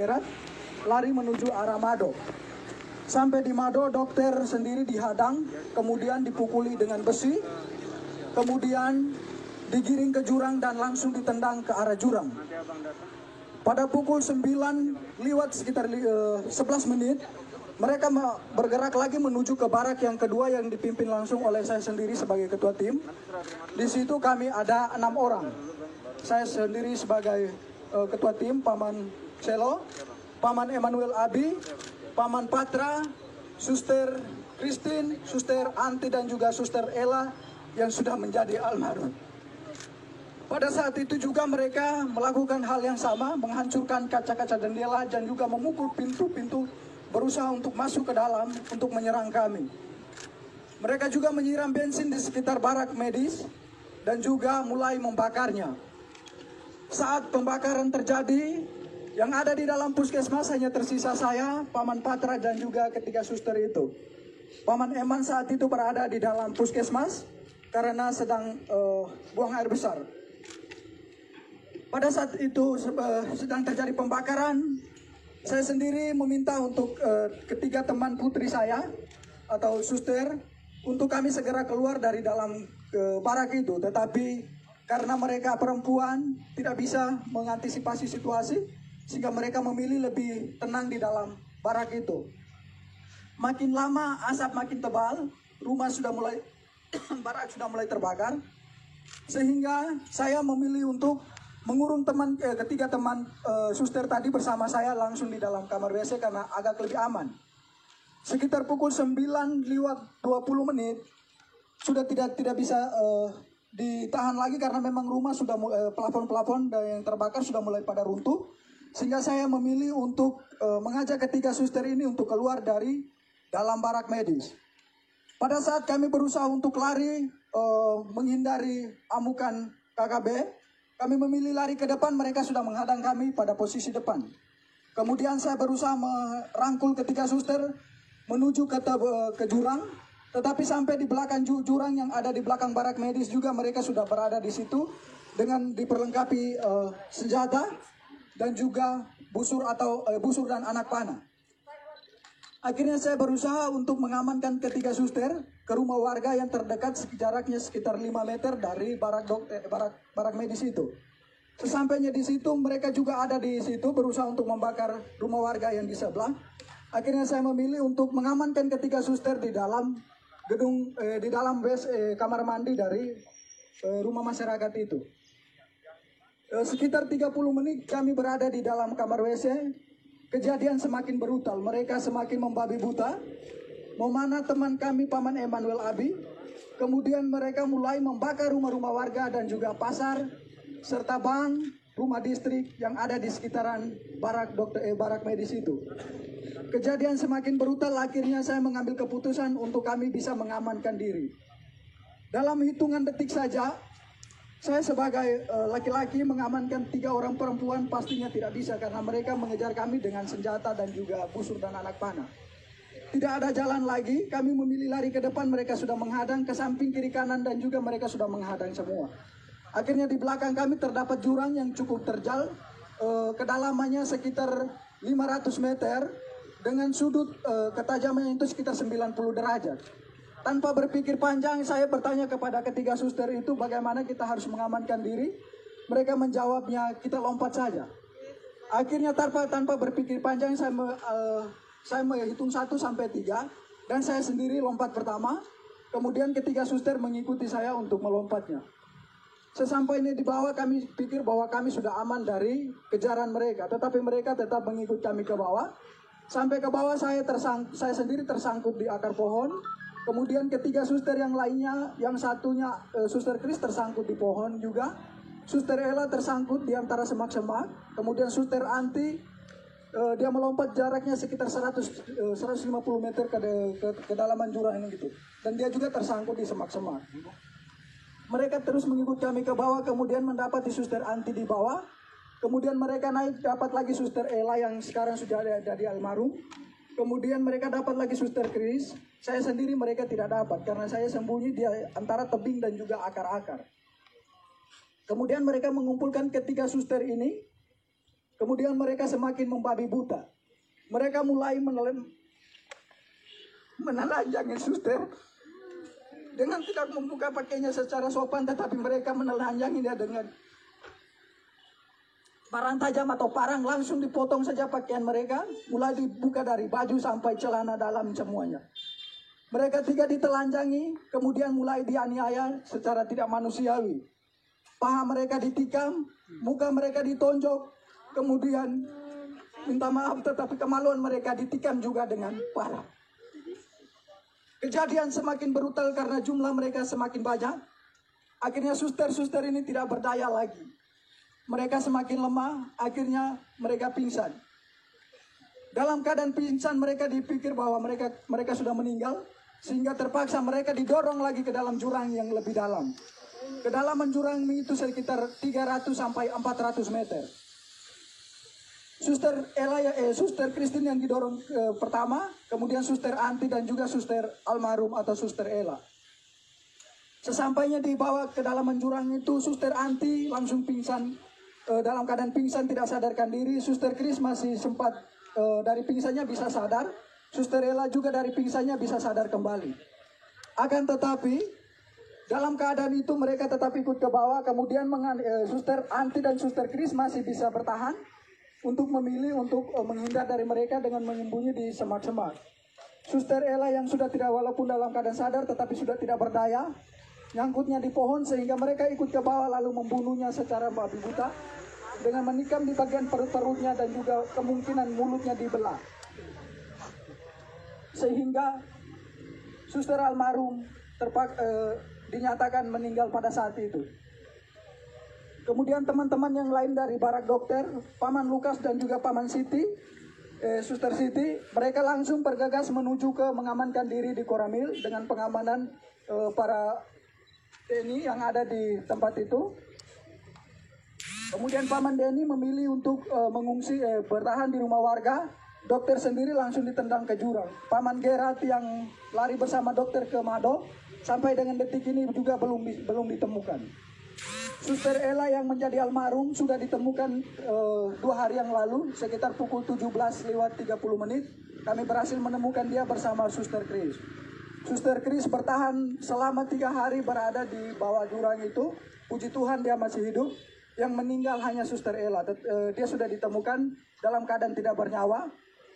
Kerat, lari menuju arah Mado. Sampai di Mado, dokter sendiri dihadang, kemudian dipukuli dengan besi, kemudian digiring ke jurang dan langsung ditendang ke arah jurang. Pada pukul 9 lewat sekitar 11 menit, mereka bergerak lagi menuju ke barak yang kedua yang dipimpin langsung oleh saya sendiri sebagai ketua tim. Di situ kami ada 6 orang. Saya sendiri sebagai ketua tim, Paman Selo, Paman Emmanuel Abi, Paman Patra, Suster Christine, Suster Anti dan juga Suster Ella yang sudah menjadi almarhum. Pada saat itu juga mereka melakukan hal yang sama, menghancurkan kaca-kaca jendela dan juga memukul pintu-pintu, berusaha untuk masuk ke dalam untuk menyerang kami. Mereka juga menyiram bensin di sekitar barak medis dan juga mulai membakarnya. Saat pembakaran terjadi, yang ada di dalam puskesmas hanya tersisa saya, Paman Patra dan juga ketiga suster itu. Paman Eman saat itu berada di dalam puskesmas karena sedang buang air besar. Pada saat itu sedang terjadi pembakaran, saya sendiri meminta untuk ketiga teman putri saya atau suster untuk kami segera keluar dari dalam barak itu. Tetapi karena mereka perempuan tidak bisa mengantisipasi situasi, sehingga mereka memilih lebih tenang di dalam barak itu. Makin lama asap makin tebal, rumah sudah mulai barak sudah mulai terbakar, sehingga saya memilih untuk mengurung ketiga teman suster tadi bersama saya langsung di dalam kamar WC karena agak lebih aman. Sekitar pukul 9 lewat 20 menit sudah tidak bisa ditahan lagi karena memang rumah sudah plafon-plafon yang terbakar sudah mulai pada runtuh. Sehingga saya memilih untuk mengajak ketiga suster ini untuk keluar dari dalam barak medis. Pada saat kami berusaha untuk lari menghindari amukan KKB, kami memilih lari ke depan, mereka sudah menghadang kami pada posisi depan. Kemudian saya berusaha merangkul ketiga suster menuju ke jurang, tetapi sampai di belakang jurang yang ada di belakang barak medis juga mereka sudah berada di situ dengan diperlengkapi senjata dan juga busur dan anak panah. Akhirnya saya berusaha untuk mengamankan ketiga suster ke rumah warga yang terdekat jaraknya sekitar 5 meter dari barak medis itu. Sesampainya di situ mereka juga ada di situ berusaha untuk membakar rumah warga yang di sebelah. Akhirnya saya memilih untuk mengamankan ketiga suster di dalam gedung di dalam kamar mandi dari rumah masyarakat itu. Sekitar 30 menit kami berada di dalam kamar WC. Kejadian semakin brutal, mereka semakin membabi buta memanah teman kami Paman Emmanuel Abi. Kemudian mereka mulai membakar rumah-rumah warga dan juga pasar serta bank, rumah distrik yang ada di sekitaran barak medis itu. Kejadian semakin brutal, akhirnya saya mengambil keputusan untuk kami bisa mengamankan diri. Dalam hitungan detik saja, saya sebagai laki-laki mengamankan 3 orang perempuan pastinya tidak bisa karena mereka mengejar kami dengan senjata dan juga busur dan anak panah. Tidak ada jalan lagi, kami memilih lari ke depan, mereka sudah menghadang ke samping kiri kanan dan juga mereka sudah menghadang semua. Akhirnya di belakang kami terdapat jurang yang cukup terjal, kedalamannya sekitar 500 meter dengan sudut ketajamannya itu sekitar 90 derajat. Tanpa berpikir panjang, saya bertanya kepada ketiga suster itu bagaimana kita harus mengamankan diri. Mereka menjawabnya, kita lompat saja. Akhirnya tanpa berpikir panjang, saya menghitung 1 sampai 3. Dan saya sendiri lompat pertama. Kemudian ketiga suster mengikuti saya untuk melompatnya. Sesampainya di bawah kami pikir bahwa kami sudah aman dari kejaran mereka. Tetapi mereka tetap mengikut kami ke bawah. Sampai ke bawah saya sendiri tersangkut di akar pohon. Kemudian ketiga suster yang lainnya, yang satunya Suster Chris tersangkut di pohon juga. Suster Ella tersangkut di antara semak-semak. Kemudian Suster Anti, dia melompat jaraknya sekitar 150 meter ke kedalaman jurang gitu. Dan dia juga tersangkut di semak-semak. Mereka terus mengikut kami ke bawah, kemudian mendapati Suster Anti di bawah. Kemudian mereka naik, dapat lagi Suster Ella yang sekarang sudah ada di almarhum. Kemudian mereka dapat lagi Suster Chris. Saya sendiri mereka tidak dapat karena saya sembunyi di antara tebing dan juga akar-akar. Kemudian mereka mengumpulkan ketiga suster ini. Kemudian mereka semakin membabi buta. Mereka mulai menelanjangi suster dengan tidak membuka pakainya secara sopan, tetapi mereka menelanjangi dia dengan parang tajam atau parang, langsung dipotong saja pakaian mereka, mulai dibuka dari baju sampai celana dalam semuanya. Mereka tiga ditelanjangi, kemudian mulai dianiaya secara tidak manusiawi. Paha mereka ditikam, muka mereka ditonjok, kemudian minta maaf tetapi kemaluan mereka ditikam juga dengan parah. Kejadian semakin brutal karena jumlah mereka semakin banyak. Akhirnya suster-suster ini tidak berdaya lagi. Mereka semakin lemah, akhirnya mereka pingsan. Dalam keadaan pingsan mereka dipikir bahwa mereka sudah meninggal, sehingga terpaksa mereka didorong lagi ke dalam jurang yang lebih dalam. Kedalaman jurang itu sekitar 300 sampai 400 meter. Suster Christine yang didorong pertama, kemudian Suster Anti dan juga Suster Almarhum atau Suster Ella. Sesampainya dibawa ke dalaman jurang itu, Suster Anti langsung pingsan. Dalam keadaan pingsan tidak sadarkan diri. Suster Chris masih sempat dari pingsannya bisa sadar. Suster Ella juga dari pingsannya bisa sadar kembali. Akan tetapi dalam keadaan itu mereka tetap ikut ke bawah. Kemudian Suster Anti dan Suster Chris masih bisa bertahan untuk memilih untuk menghindar dari mereka dengan menyembunyi di semak-semak. Suster Ella yang sudah tidak, walaupun dalam keadaan sadar tetapi sudah tidak berdaya, nyangkutnya di pohon sehingga mereka ikut ke bawah lalu membunuhnya secara babi buta dengan menikam di bagian perut-perutnya dan juga kemungkinan mulutnya dibelah. Sehingga Suster Almarhum dinyatakan meninggal pada saat itu. Kemudian teman-teman yang lain dari barak dokter, Paman Lukas dan juga Paman Siti, Suster Siti, mereka langsung bergegas menuju ke mengamankan diri di Koramil dengan pengamanan para Denny yang ada di tempat itu. Kemudian Paman Denny memilih untuk mengungsi, bertahan di rumah warga. Dokter sendiri langsung ditendang ke jurang. Paman Gerard yang lari bersama dokter ke Mado, sampai dengan detik ini juga belum ditemukan. Suster Ella yang menjadi almarhum sudah ditemukan 2 hari yang lalu, sekitar pukul 17:30 kami berhasil menemukan dia bersama Suster Chris. Suster Chris bertahan selama 3 hari berada di bawah jurang itu. Puji Tuhan dia masih hidup. Yang meninggal hanya Suster Ella. Dia sudah ditemukan dalam keadaan tidak bernyawa.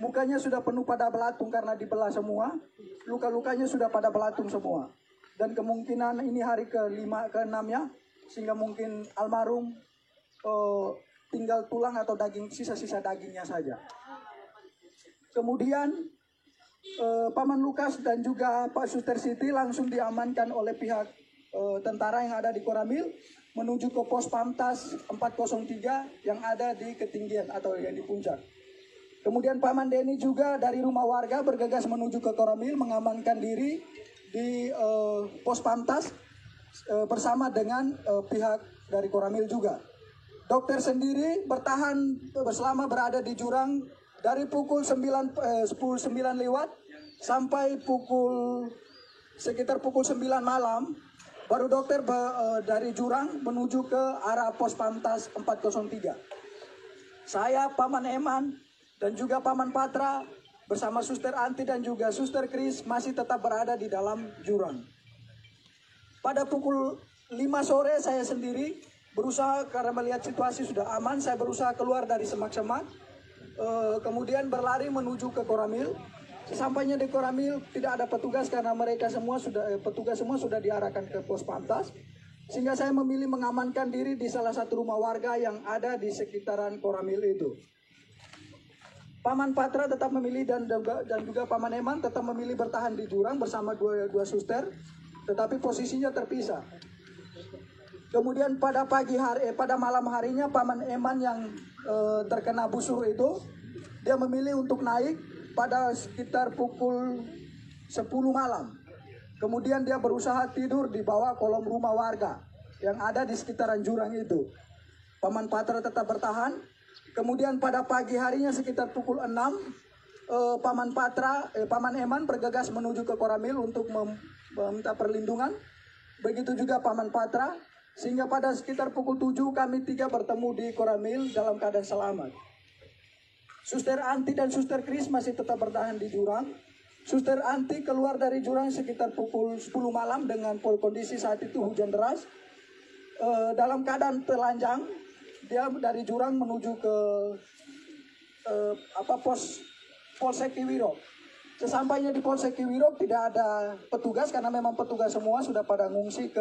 Mukanya sudah penuh pada belatung karena dibelah semua. Luka-lukanya sudah pada belatung semua. Dan kemungkinan ini hari ke-5, ke-6-nya. Sehingga mungkin almarhum tinggal tulang atau daging, sisa-sisa dagingnya saja. Kemudian Paman Lukas dan juga Pak Suster Siti langsung diamankan oleh pihak tentara yang ada di Koramil menuju ke pos Pamtas 403 yang ada di ketinggian atau yang di puncak. Kemudian Paman Denny juga dari rumah warga bergegas menuju ke Koramil mengamankan diri di pos Pamtas bersama dengan pihak dari Koramil juga. Dokter sendiri bertahan selama berada di jurang dari pukul 9 lewat sampai sekitar pukul 9 malam, baru dokter dari jurang menuju ke arah pos Pamtas 403. Saya, Paman Eman, dan juga Paman Patra bersama Suster Anti dan juga Suster Chris masih tetap berada di dalam jurang. Pada pukul 5 sore saya sendiri berusaha, karena melihat situasi sudah aman, saya berusaha keluar dari semak-semak. Kemudian berlari menuju ke Koramil. Sesampainya di Koramil tidak ada petugas karena petugas semua sudah diarahkan ke pos Pamtas. Sehingga saya memilih mengamankan diri di salah satu rumah warga yang ada di sekitaran Koramil itu. Paman Patra tetap memilih dan juga Paman Eman tetap memilih bertahan di jurang bersama dua suster, tetapi posisinya terpisah. Kemudian pada malam harinya Paman Eman yang terkena busur itu, dia memilih untuk naik pada sekitar pukul 10 malam. Kemudian dia berusaha tidur di bawah kolom rumah warga yang ada di sekitaran jurang itu. Paman Patra tetap bertahan. Kemudian pada pagi harinya sekitar pukul 6, Paman Eman bergegas menuju ke Koramil untuk meminta perlindungan. Begitu juga Paman Patra. Sehingga pada sekitar pukul 7 kami 3 bertemu di Koramil dalam keadaan selamat. Suster Anti dan Suster Kris masih tetap bertahan di jurang. Suster Anti keluar dari jurang sekitar pukul 10 malam dengan kondisi saat itu hujan deras. Dalam keadaan telanjang, dia dari jurang menuju ke pos Polsek Kiwirok. Sesampainya di Polsek Kiwirok tidak ada petugas karena memang petugas semua sudah pada ngungsi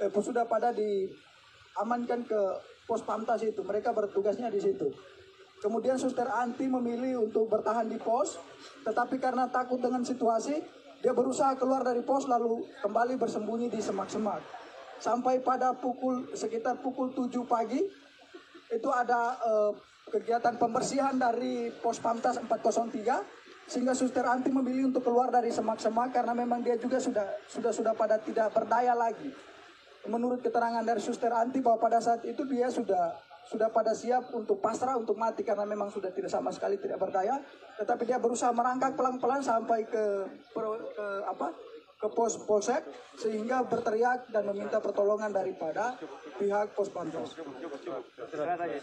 sudah pada diamankan ke pos Pamtas itu. Mereka bertugasnya di situ. Kemudian Suster Anti memilih untuk bertahan di pos, tetapi karena takut dengan situasi, dia berusaha keluar dari pos lalu kembali bersembunyi di semak-semak. Sampai pada sekitar pukul 7 pagi, itu ada kegiatan pembersihan dari pos Pamtas 403, sehingga Suster Anti memilih untuk keluar dari semak-semak karena memang dia juga sudah pada tidak berdaya lagi. Menurut keterangan dari Suster Anti bahwa pada saat itu dia sudah pada siap untuk pasrah, untuk mati karena memang sudah tidak sama sekali tidak berdaya, tetapi dia berusaha merangkak pelan-pelan sampai ke pos polsek sehingga berteriak dan meminta pertolongan daripada pihak pos Pamtas. Istirahat aja.